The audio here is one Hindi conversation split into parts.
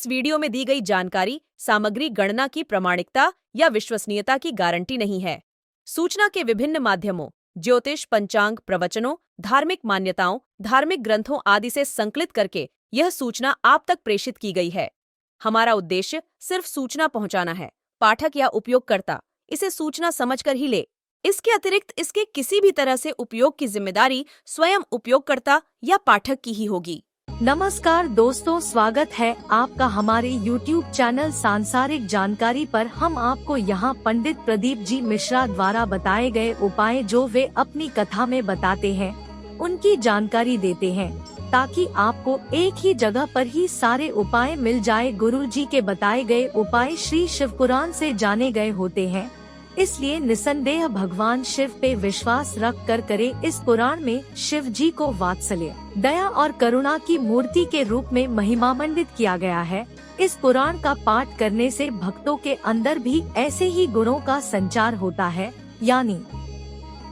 इस वीडियो में दी गई जानकारी सामग्री गणना की प्रामाणिकता या विश्वसनीयता की गारंटी नहीं है। सूचना के विभिन्न माध्यमों, ज्योतिष, पंचांग, प्रवचनों, धार्मिक मान्यताओं, धार्मिक ग्रंथों आदि से संकलित करके यह सूचना आप तक प्रेषित की गई है। हमारा उद्देश्य सिर्फ सूचना पहुंचाना है। पाठक या उपयोगकर्ता इसे सूचना समझकर ही ले। इसके अतिरिक्त इसके किसी भी तरह से उपयोग की जिम्मेदारी स्वयं उपयोगकर्ता या पाठक की ही होगी। नमस्कार दोस्तों, स्वागत है आपका हमारे YouTube चैनल सांसारिक जानकारी पर। हम आपको यहाँ पंडित प्रदीप जी मिश्रा द्वारा बताए गए उपाय जो वे अपनी कथा में बताते हैं, उनकी जानकारी देते हैं ताकि आपको एक ही जगह पर ही सारे उपाय मिल जाए। गुरु जी के बताए गए उपाय श्री शिव पुराण से जाने गए होते हैं, इसलिए निसंदेह भगवान शिव पे विश्वास रख कर करे। इस पुराण में शिव जी को वात्सल्य, दया और करुणा की मूर्ति के रूप में महिमामंडित किया गया है। इस पुराण का पाठ करने से भक्तों के अंदर भी ऐसे ही गुणों का संचार होता है, यानी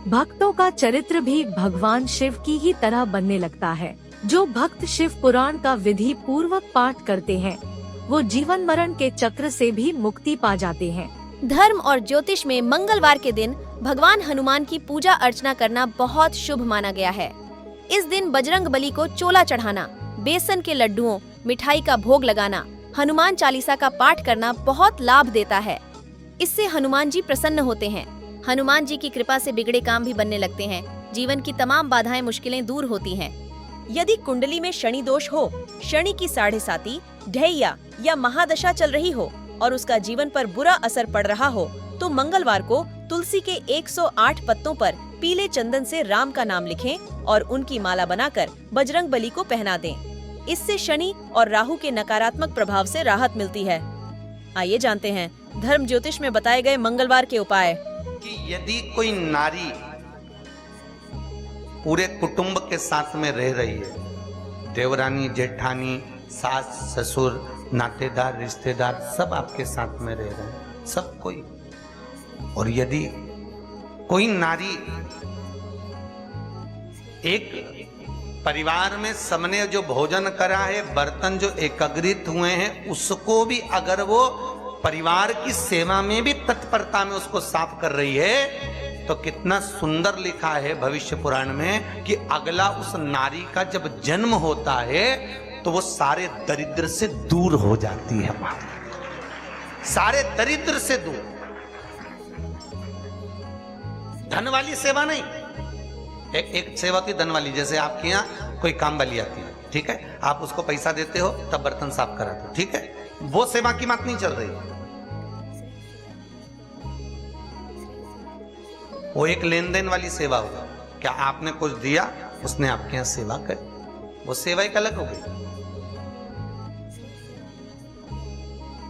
भक्तों का चरित्र भी भगवान शिव की ही तरह बनने लगता है। जो भक्त शिव पुराण का विधि पूर्वक पाठ करते हैं, वो जीवन मरण के चक्र से भी मुक्ति पा जाते हैं। धर्म और ज्योतिष में मंगलवार के दिन भगवान हनुमान की पूजा अर्चना करना बहुत शुभ माना गया है। इस दिन बजरंग बली को चोला चढ़ाना, बेसन के लड्डुओं, मिठाई का भोग लगाना, हनुमान चालीसा का पाठ करना बहुत लाभ देता है। इससे हनुमान जी प्रसन्न होते हैं। हनुमान जी की कृपा से बिगड़े काम भी बनने लगते हैं। जीवन की तमाम बाधाएं, मुश्किलें दूर होती हैं। यदि कुंडली में शनि दोष हो, शनि की 7.5, ढैया या महादशा चल रही हो और उसका जीवन पर बुरा असर पड़ रहा हो, तो मंगलवार को तुलसी के 108 पत्तों पर पीले चंदन से राम का नाम लिखें और उनकी माला बनाकर बजरंग बली को पहना दें। इससे शनि और राहु के नकारात्मक प्रभाव से राहत मिलती है। आइए जानते हैं धर्म ज्योतिष में बताए गए मंगलवार के उपाय। कि यदि कोई नारी पूरे कुटुंब के साथ में रह रही है, देवरानी, जेठानी, सास, ससुर, नातेदार, रिश्तेदार सब आपके साथ में रह रहे हैं, सब कोई, और यदि कोई नारी एक परिवार में सबने जो भोजन करा है, बर्तन जो एकत्रित हुए हैं, उसको भी अगर वो परिवार की सेवा में भी तत्परता में उसको साफ कर रही है, तो कितना सुंदर लिखा है भविष्य पुराण में कि अगला उस नारी का जब जन्म होता है तो वो सारे दरिद्र से दूर हो जाती है। सारे दरिद्र से दूर। धन वाली सेवा नहीं, एक सेवा होती धन वाली, जैसे आपके यहाँ कोई काम वाली आती है, ठीक है, आप उसको पैसा देते हो तब बर्तन साफ कराते हो, ठीक है, वो सेवा की बात नहीं चल रही। वो एक लेन देन वाली सेवा होगा। क्या आपने कुछ दिया, उसने आपके यहाँ सेवा करी, वो सेवा एक अलग हो गई।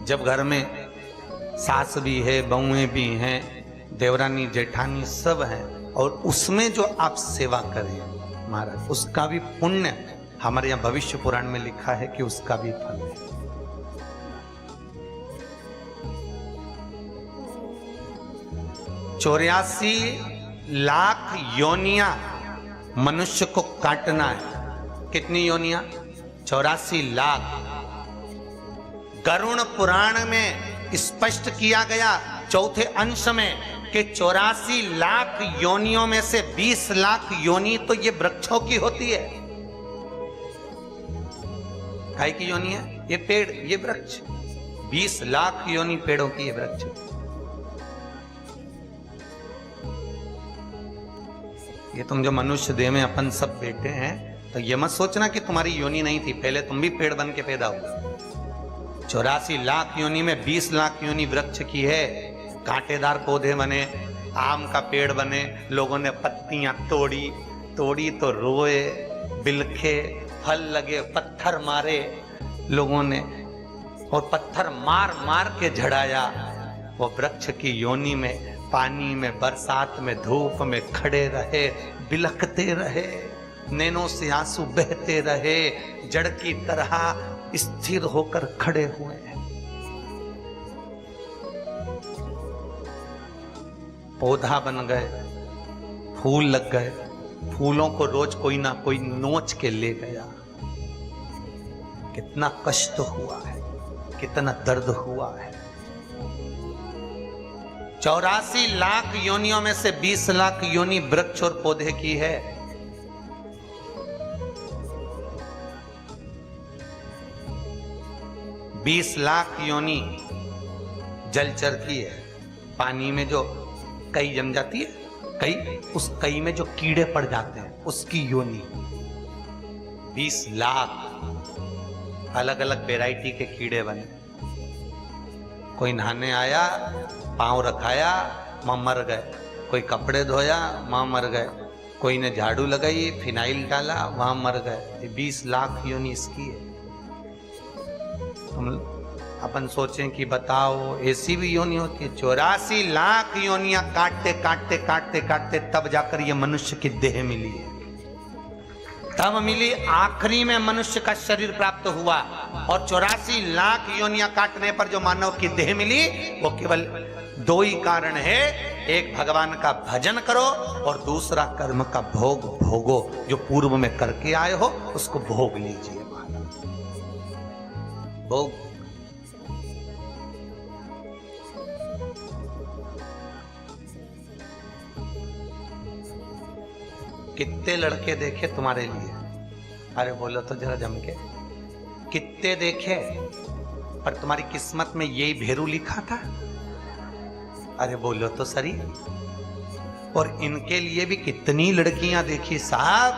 जब घर में सास भी है, बहुएं भी हैं, देवरानी, जेठानी सब हैं, और उसमें जो आप सेवा करें महाराज, उसका भी पुण्य हमारे यहाँ भविष्य पुराण में लिखा है कि उसका भी फल है। 84 लाख योनियां मनुष्य को काटना है। कितनी योनियां? 84 लाख। गरुड़ पुराण में स्पष्ट किया गया चौथे अंश में कि 84 लाख योनियों में से 20 लाख योनि तो ये वृक्षों की होती है। काय की योनि है? ये पेड़, ये वृक्ष। 20 लाख योनि पेड़ों की, ये वृक्ष। ये तुम जो मनुष्य देह में अपन सब बैठे हैं, तो ये मत सोचना कि तुम्हारी योनि नहीं थी, पहले तुम भी पेड़ बन के पैदा हुए। 84 लाख योनि में 20 लाख योनि वृक्ष की है। कांटेदार पौधे बने, आम का पेड़ बने, लोगों ने पत्तियां तोड़ी तो रोए, बिलखे, फल लगे, पत्थर मारे लोगों ने, और पत्थर मार मार के झड़ाया। वो वृक्ष की योनि में, पानी में, बरसात में, धूप में खड़े रहे, बिलखते रहे, नैनों से आंसू बहते रहे, जड़ की तरह स्थिर होकर खड़े हुए हैं। पौधा बन गए, फूल लग गए, फूलों को रोज कोई ना कोई नोच के ले गया। कितना कष्ट हुआ है। कितना दर्द हुआ है। 84 लाख योनियों में से 20 लाख योनि वृक्ष और पौधे की है। बीस लाख योनि जलचर की है। पानी में जो कई जम जाती है, कई, उस कई में जो कीड़े पड़ जाते हैं उसकी योनि 20 लाख अलग अलग वैरायटी के कीड़े बने। कोई नहाने आया, पांव रखाया, वहां मर गए। कोई कपड़े धोया, वहां मर गए। कोई ने झाड़ू लगाई, फिनाइल डाला, वहां मर गए। 20 लाख योनि इसकी है। तुम अपन सोचें कि बताओ ऐसी भी योनि होती है। 84 लाख योनियां काटते काटते काटते काटते तब जाकर ये मनुष्य की देह मिली है। तब मिली, आखिरी में मनुष्य का शरीर प्राप्त हुआ। और 84 लाख योनियां काटने पर जो मानव की देह मिली, वो केवल दो ही कारण है। एक, भगवान का भजन करो, और दूसरा, कर्म का भोग भोगो। जो पूर्व में करके आए हो उसको भोग लीजिए। भोग। कितने लड़के देखे तुम्हारे लिए? अरे बोलो तो जरा जम के। कितने देखे, पर तुम्हारी किस्मत में यही भेरू लिखा था? अरे बोलो तो सही। और इनके लिए भी कितनी लड़कियां देखी साहब।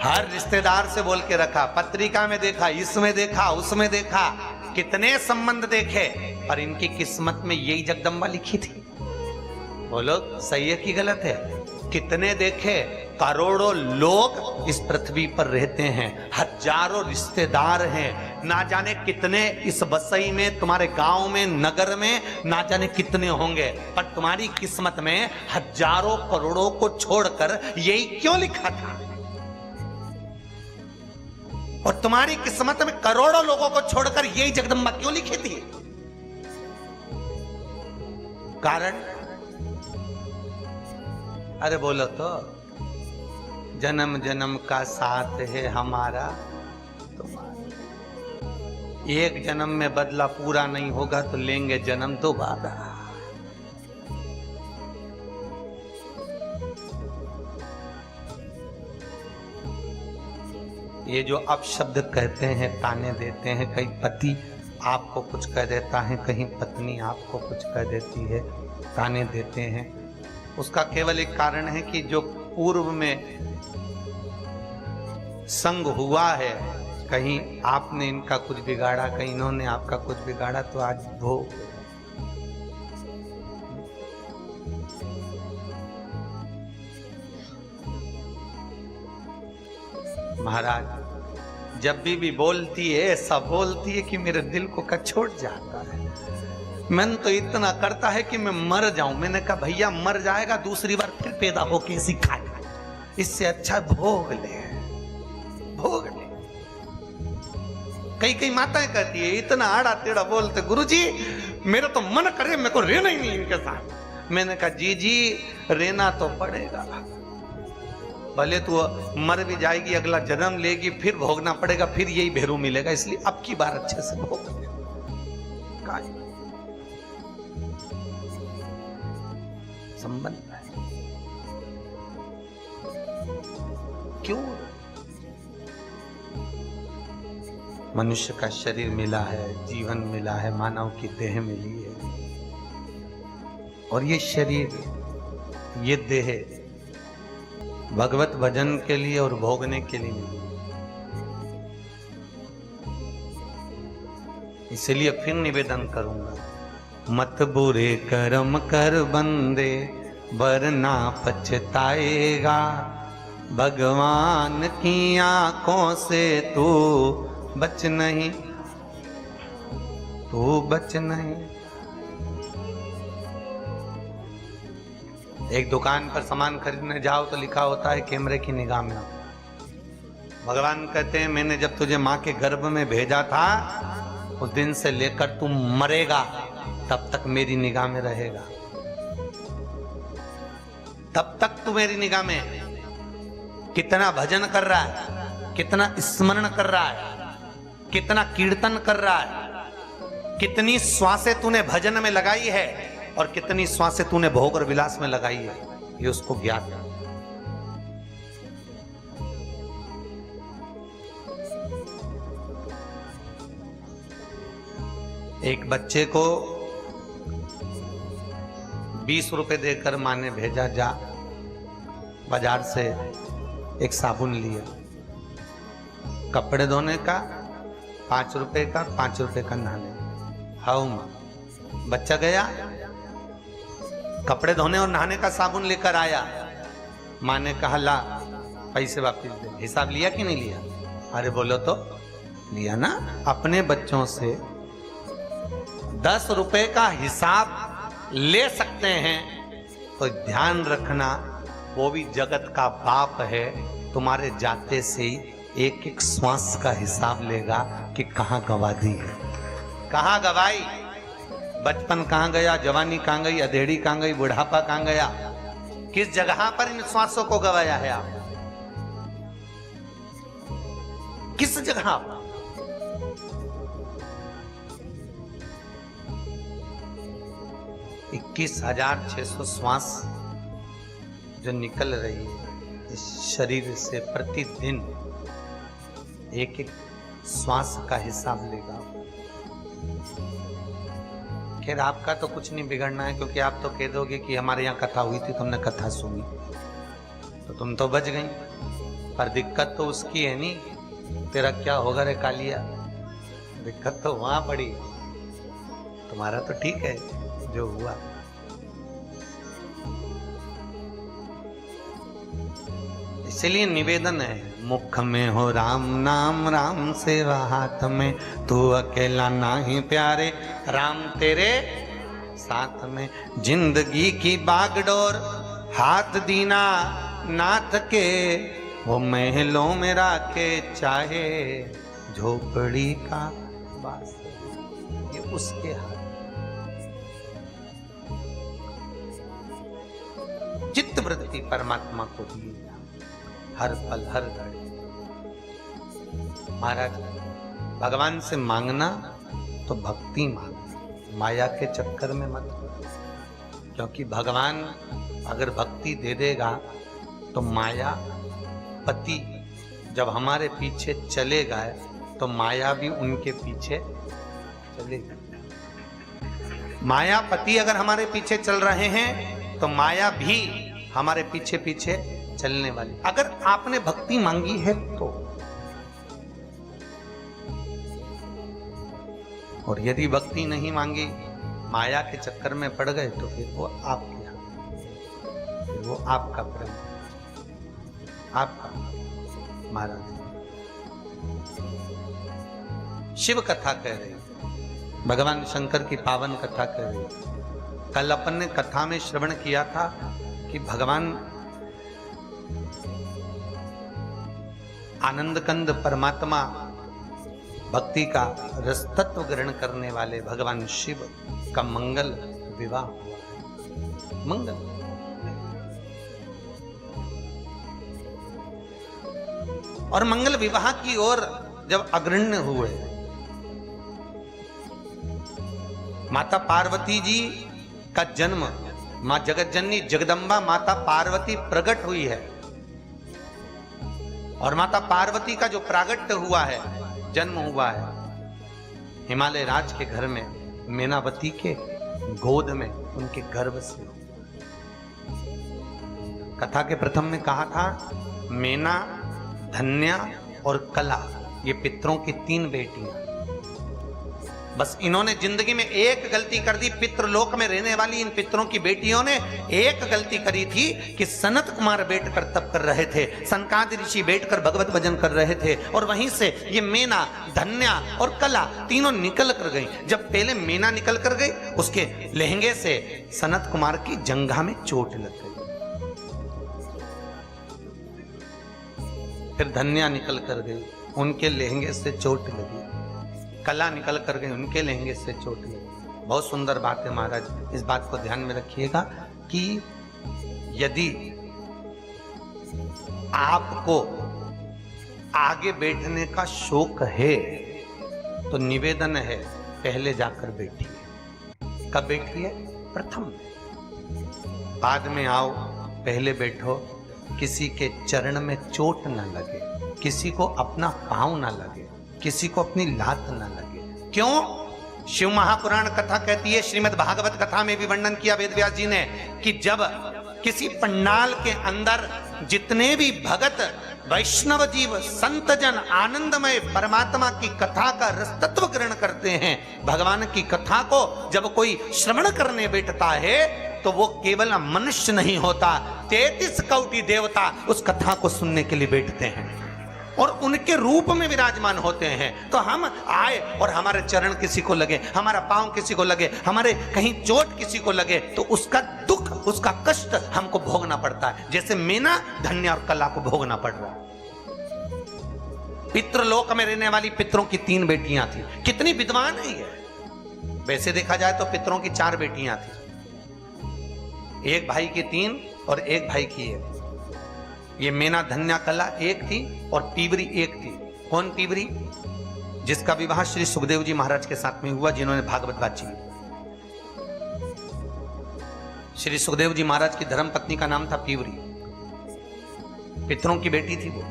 हर रिश्तेदार से बोल के रखा, पत्रिका में देखा, इसमें देखा, उसमें देखा, कितने संबंध देखे, पर इनकी किस्मत में यही जगदम्बा लिखी थी। बोलो सही है कि गलत है? कितने देखे। करोड़ों लोग इस पृथ्वी पर रहते हैं, हजारों रिश्तेदार हैं, ना जाने कितने इस बसई में, तुम्हारे गांव में, नगर में, ना जाने कितने होंगे, पर तुम्हारी किस्मत में हजारों करोड़ों को छोड़कर यही क्यों लिखा था? और तुम्हारी किस्मत में करोड़ों लोगों को छोड़कर यही जगदम्बा क्यों लिखी थी? कारण? अरे बोलो तो। जन्म जन्म का साथ है हमारा तुम्हारा। एक जन्म में बदला पूरा नहीं होगा तो लेंगे जन्म दोबारा। ये जो अपशब्द कहते हैं, ताने देते हैं, कहीं पति आपको कुछ कह देता है, कहीं पत्नी आपको कुछ कह देती है, ताने देते हैं, उसका केवल एक कारण है कि जो पूर्व में संग हुआ है, कहीं आपने इनका कुछ बिगाड़ा, कहीं इन्होंने आपका कुछ बिगाड़ा, तो आज भोग। महाराज जब भी बोलती है, ऐसा बोलती है कि मेरे दिल को कचोट जाता है। मन तो इतना करता है कि मैं मर जाऊं। मैंने कहा भैया मर जाएगा, दूसरी बार फिर पैदा होके सिखाएगा, इससे अच्छा भोग ले, भोग ले। कई कई माताएं कहती है, इतना आड़ा टेढ़ा बोलते, गुरुजी मेरा तो मन करे, मेरे को रहना ही नहीं इनके साथ। मैंने कहा जी रहना तो पड़ेगा, भले तू मर भी जाएगी, अगला जन्म लेगी, फिर भोगना पड़ेगा, फिर यही भेरू मिलेगा, इसलिए अब की बार अच्छे से भोग ले। संबंध है क्यों? मनुष्य का शरीर मिला है, जीवन मिला है, मानव की देह मिली है, और ये शरीर, ये देह भगवत भजन के लिए और भोगने के लिए मिली। इसलिए फिर निवेदन करूंगा, मत बुरे कर्म कर बंदे, वरना पछताएगा। भगवान की आंखों से तू बच नहीं, तू बच नहीं। एक दुकान पर सामान खरीदने जाओ तो लिखा होता है कैमरे की निगाह में। भगवान कहते हैं मैंने जब तुझे मां के गर्भ में भेजा था, उस दिन से लेकर तू मरेगा तब तक मेरी निगाह में रहेगा, तब तक तू मेरी निगाह में। कितना भजन कर रहा है, कितना स्मरण कर रहा है, कितना कीर्तन कर रहा है, कितनी श्वासें तूने भजन में लगाई है और कितनी श्वासें तूने भोग और विलास में लगाई है, ये उसको ज्ञात है। एक बच्चे को 20 रुपए देकर मां ने भेजा, जा बाजार से एक साबुन लिया, कपड़े धोने का 5 रुपए का, 5 रुपए का नहाने। हाउ मां, बच्चा गया कपड़े धोने और नहाने का साबुन लेकर आया। मां ने कहा ला पैसे वापस दे। हिसाब लिया कि नहीं लिया? अरे बोलो तो, लिया ना। अपने बच्चों से 10 रुपए का हिसाब ले सकते हैं तो ध्यान रखना, वो भी जगत का बाप है, तुम्हारे जाते से ही एक एक श्वास का हिसाब लेगा कि कहां गवा दी है, कहां गवाई, बचपन कहां गया, जवानी कहां गई, अधेड़ी कहां गई, बुढ़ापा कहां गया, किस जगह पर इन श्वासों को गवाया है आप, किस जगह पर? 21,600 श्वास जो निकल रही है इस शरीर से प्रतिदिन, एक एक श्वास का हिसाब लेगा। खैर आपका तो कुछ नहीं बिगड़ना है, क्योंकि आप तो कह दोगे कि हमारे यहाँ कथा हुई थी, तुमने कथा सुनी तो तुम तो बच गई, पर दिक्कत तो उसकी है नहीं। तेरा क्या होगा रे कालिया, दिक्कत तो वहां पड़ी, तुम्हारा तो ठीक है जो हुआ। इसलिए निवेदन है, मुख में हो राम नाम, राम सेवा हाथ में, तू अकेला नाही प्यारे, राम तेरे साथ में। जिंदगी की बागडोर हाथ दीना नाथ के, वो महलों में राखे चाहे झोपड़ी का वास, ये उसके हाथ। चित्त वृत्ति परमात्मा को दी हर पल हर घड़ी। महाराज भगवान से मांगना तो भक्ति मांगना, माया के चक्कर में मत, क्योंकि भगवान अगर भक्ति दे देगा तो माया पति जब हमारे पीछे चलेगा तो माया भी उनके पीछे चलेगा। मायापति अगर हमारे पीछे चल रहे हैं तो माया भी हमारे पीछे पीछे चलने वाली। अगर आपने भक्ति मांगी है तो, और यदि भक्ति नहीं मांगी, माया के चक्कर में पड़ गए, तो फिर वो आपके हाथ, फिर वो आपका प्रेम, आपका। महाराज शिव कथा कह रही, भगवान शंकर की पावन कथा कह रही। कल अपन ने कथा में श्रवण किया था कि भगवान आनंद कंद परमात्मा, भक्ति का रस तत्व ग्रहण करने वाले भगवान शिव का मंगल विवाह हुआ। मंगल और मंगल विवाह की ओर जब अग्रण्य हुए, माता पार्वती जी का जन्म, मां जगत जननी जगदम्बा माता पार्वती प्रकट हुई है, और माता पार्वती का जो प्रागट्य हुआ है, जन्म हुआ है, हिमालय राज के घर में, मेनावती के गोद में, उनके गर्भ से। कथा के प्रथम में कहा था, मेना, धन्या और कला, ये पितरों की 3 बेटियां। बस इन्होंने जिंदगी में एक गलती कर दी। पितृलोक में रहने वाली इन पितरों की बेटियों ने एक गलती करी थी कि सनत कुमार बैठकर तप कर रहे थे, सनकादि ऋषि बैठकर भगवत भजन कर रहे थे, और वहीं से ये मेना, धन्या और कला तीनों निकल कर गई। जब पहले मेना निकल कर गई, उसके लहंगे से सनत कुमार की जंघा में चोट लग गई। फिर धन्या निकल कर गई, उनके लहंगे से चोट लगी। कला निकल कर गई, उनके लहंगे से चोट लगी। बहुत सुंदर बात है महाराज, इस बात को ध्यान में रखिएगा कि यदि आपको आगे बैठने का शौक है तो निवेदन है, पहले जाकर बैठी है। कब बैठी है? प्रथम में। बाद में आओ, पहले बैठो, किसी के चरण में चोट न लगे, किसी को अपना पांव न लगे, किसी को अपनी लात न लगे। क्यों? शिव महापुराण कथा कहती है, श्रीमद् भागवत कथा में भी वर्णन किया वेद व्यास जी ने, कि जब किसी पंडाल के अंदर जितने भी भगत वैष्णव जीव संत जन आनंदमय परमात्मा की कथा का रसतत्व ग्रहण करते हैं, भगवान की कथा को जब कोई श्रवण करने बैठता है तो वो केवल मनुष्य नहीं होता, 33 कोटि देवता उस कथा को सुनने के लिए बैठते हैं और उनके रूप में विराजमान होते हैं। तो हम आए और हमारे चरण किसी को लगे, हमारा पांव किसी को लगे, हमारे कहीं चोट किसी को लगे, तो उसका दुख, उसका कष्ट हमको भोगना पड़ता है, जैसे मीना धन्य और कला को भोगना पड़ रहा है। पितृलोक में रहने वाली पितरों की 3 बेटियां थी। कितनी विद्वान है ये। वैसे देखा जाए तो पितरों की 4 बेटियां थी, एक भाई की 3 और एक भाई की 1। ये मेना धन्या कला एक थी और पीवरी एक थी। कौन पीवरी? जिसका विवाह श्री सुखदेव जी महाराज के साथ में हुआ, जिन्होंने भागवत बाची। श्री सुखदेव जी महाराज की धर्म पत्नी का नाम था पीवरी, पितरों की बेटी थी वो।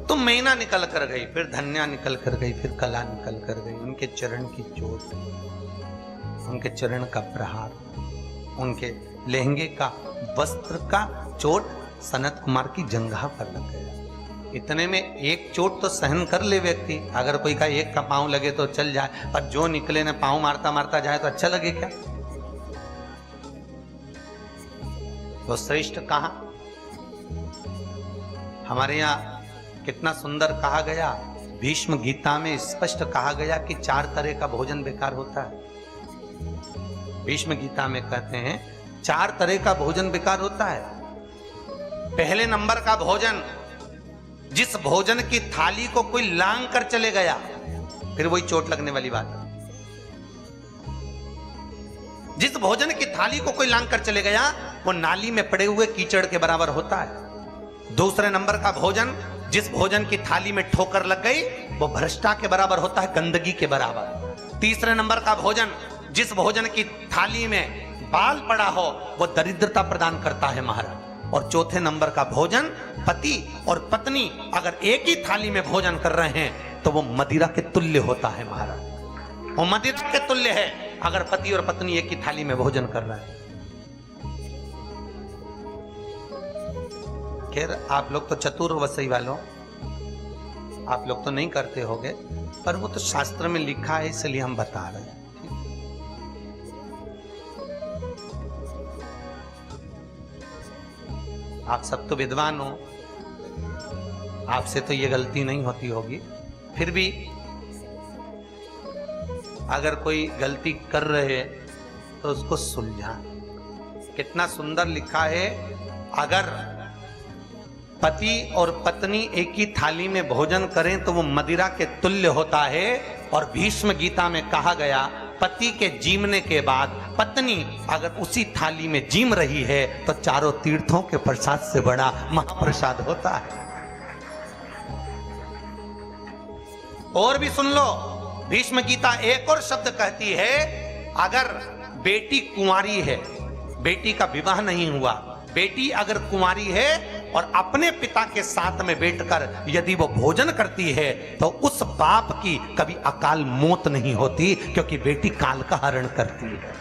तो मैना निकल कर गई, फिर धन्या निकल कर गई, फिर कला निकल कर गई। उनके चरण की चोट, उनके चरण का प्रहार, उनके लहंगे का वस्त्र का चोट सनत कुमार की जंघा पर लग गया। इतने में एक चोट तो सहन कर ले व्यक्ति, अगर कोई का एक का पांव लगे तो चल जाए, पर जो निकले ने पांव मारता मारता जाए तो अच्छा लगे क्या? तो श्रेष्ठ कहा, हमारे यहाँ कितना सुंदर कहा गया, भीष्म गीता में स्पष्ट कहा गया कि 4 तरह का भोजन बेकार होता है। भीष्म गीता में कहते हैं 4 तरह का भोजन बेकार होता है। पहले नंबर का भोजन, जिस भोजन की थाली को कोई लांग कर चले गया, फिर वही चोट लगने वाली बात है। जिस भोजन की थाली को कोई लांग कर चले गया, वो नाली में पड़े हुए कीचड़ के बराबर होता है। दूसरे नंबर का भोजन, जिस भोजन की थाली में ठोकर लग गई, वो भ्रष्टा के बराबर होता है, गंदगी के बराबर। तीसरे नंबर का भोजन, जिस भोजन की थाली में बाल पड़ा हो, वो दरिद्रता प्रदान करता है महाराज। और चौथे नंबर का भोजन, पति और पत्नी अगर एक ही थाली में भोजन कर रहे हैं तो वो मदिरा के तुल्य होता है महाराज। वो मदिरा के तुल्य है अगर पति और पत्नी एक ही थाली में भोजन कर रहे हैं। खैर, आप लोग तो चतुर वसई वालों, आप लोग तो नहीं करते होगे, पर वो तो शास्त्र में लिखा है इसलिए हम बता रहे हैं। आप सब तो विद्वान हो, आपसे तो ये गलती नहीं होती होगी, फिर भी अगर कोई गलती कर रहे तो उसको सुलझा। कितना सुंदर लिखा है, अगर पति और पत्नी एक ही थाली में भोजन करें तो वो मदिरा के तुल्य होता है। और भीष्म गीता में कहा गया, पति के जीमने के बाद पत्नी अगर उसी थाली में जीम रही है तो चारों तीर्थों के प्रसाद से बड़ा महाप्रसाद होता है। और भी सुन लो, भीष्म गीता एक और शब्द कहती है, अगर बेटी कुंवारी है, बेटी का विवाह नहीं हुआ, बेटी अगर कुंवारी है और अपने पिता के साथ में बैठकर यदि वो भोजन करती है तो उस बाप की कभी अकाल मौत नहीं होती, क्योंकि बेटी काल का हरण करती है।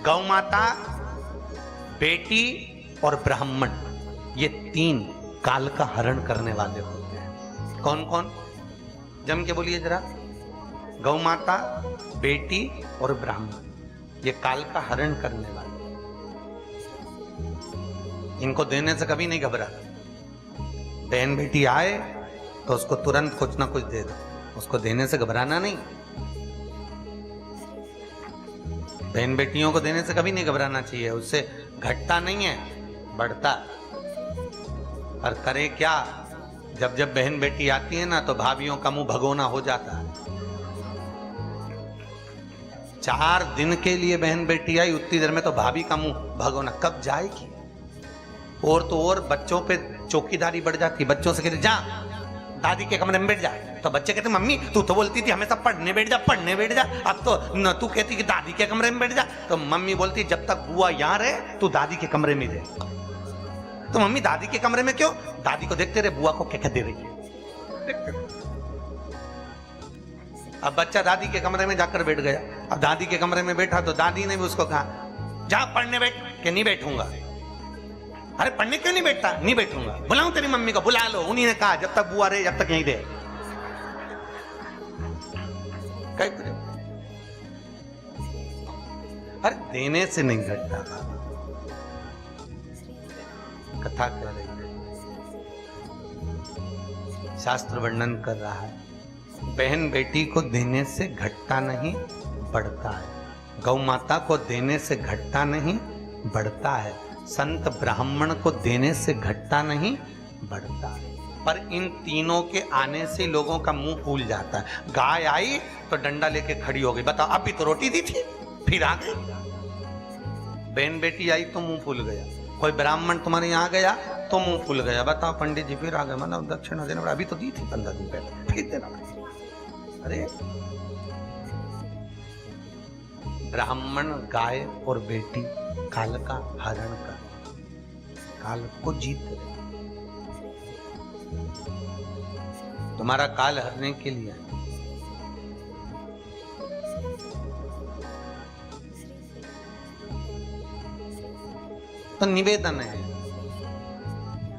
गौ माता, बेटी और ब्राह्मण, ये 3 काल का हरण करने वाले होते हैं। कौन कौन? जम के बोलिए जरा। गौ माता, बेटी और ब्राह्मण, ये काल का हरण करने वाले। इनको देने से कभी नहीं घबरा। बहन बेटी आए तो उसको तुरंत कुछ ना कुछ दे दो, उसको देने से घबराना नहीं। बहन बेटियों को देने से कभी नहीं घबराना चाहिए, उससे घटता नहीं है, बढ़ता। और करे क्या, जब जब बहन बेटी आती है ना तो भाभीयों का मुंह भगोना हो जाता है। 4 दिन के लिए बहन बेटी आई, उतनी देर में तो भाभी का मुंह भगोना कब जाएगी। और तो और बच्चों पे चौकीदारी बढ़ जाती, बच्चों से कहते जा दादी के कमरे में बैठ जा, तो बच्चे कहते मम्मी तू तो बोलती थी हमेशा पढ़ने बैठ जा पढ़ने बैठ जा, अब तो न तू कहती कि दादी के कमरे में बैठ जा, तो मम्मी बोलती जब तक बुआ यहाँ रहे तू दादी के कमरे में रहे। तो मम्मी दादी के कमरे में क्यों? दादी को देखते रहे बुआ को क्या क्या दे रही है। अब बच्चा दादी के कमरे में जाकर बैठ गया, अब दादी के कमरे में बैठा तो दादी ने भी उसको कहा जा पढ़ने बैठ, कि नहीं बैठूंगा। अरे पढ़ने क्यों नहीं बैठता? नहीं बैठूंगा। बुलाऊं तेरी मम्मी को? बुला लो। उन्हीं ने कहा जब तक बुआ रहे जब तक यहीं रहे। अरे देने से नहीं घटता। कथा कर रही है, शास्त्र वर्णन कर रहा है, बहन बेटी को देने से घटता नहीं बढ़ता है, गौ माता को देने से घटता नहीं बढ़ता है, संत ब्राह्मण को देने से घटता नहीं बढ़ता है। पर इन तीनों के आने से लोगों का मुंह फूल जाता है। गाय आई तो डंडा लेके खड़ी हो गई, बताओ अभी तो रोटी दी थी फिर आ गई। बहन बेटी आई तो मुंह फूल गया, कोई ब्राह्मण तुम्हारे यहाँ गया तो मुंह फूल गया, बताओ पंडित जी फिर आ गए, मतलब दक्षिणा देना पड़ा, अभी तो दी थी 15 दिन पहले फिर देना पड़ा। अरे ब्राह्मण गाय और बेटी काल का हरण कर, काल को जीत रहे। तुम्हारा काल हरने के लिए तो निवेदन है,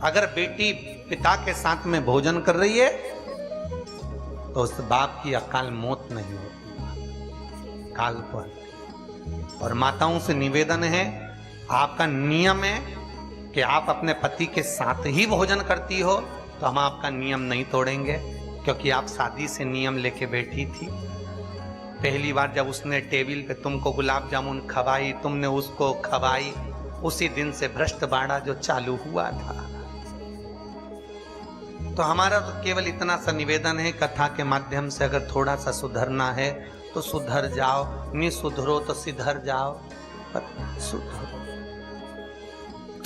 अगर बेटी पिता के साथ में भोजन कर रही है तो उस बाप की अकाल मौत नहीं होती, काल पर। और माताओं से निवेदन है, आपका नियम है कि आप अपने पति के साथ ही भोजन करती हो, तो हम आपका नियम नहीं तोड़ेंगे, क्योंकि आप शादी से नियम लेके बैठी थी। पहली बार जब उसने टेबल पे तुमको गुलाब जामुन खवाई, तुमने उसको खवाई, उसी दिन से भ्रष्ट बाड़ा जो चालू हुआ था। तो हमारा तो केवल इतना सा निवेदन है, कथा के माध्यम से अगर थोड़ा सा सुधरना है तो सुधर जाओ, नहीं सुधरो तो सिधर जाओ, पर सुधरो,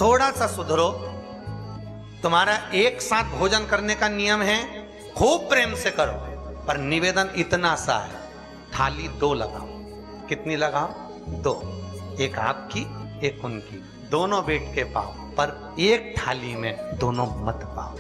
थोड़ा सा सुधरो। तुम्हारा एक साथ भोजन करने का नियम है, खूब प्रेम से करो, पर निवेदन इतना सा है, थाली 2 लगाओ। कितनी लगाओ? 2, एक आपकी एक उनकी, दोनों बैठ के पाओ, पर एक थाली में दोनों मत पाओ।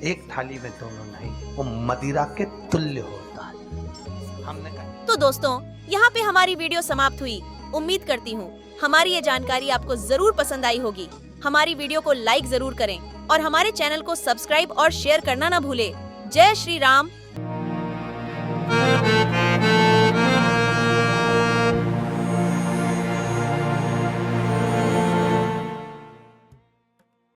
एक थाली में दोनों नहीं, वो मदिरा के तुल्य होता है। हमने कहा तो दोस्तों, यहाँ पे हमारी वीडियो समाप्त हुई। उम्मीद करती हूँ हमारी ये जानकारी आपको जरूर पसंद आई होगी। हमारी वीडियो को लाइक जरूर करें और हमारे चैनल को सब्सक्राइब और शेयर करना ना भूले। जय श्री राम,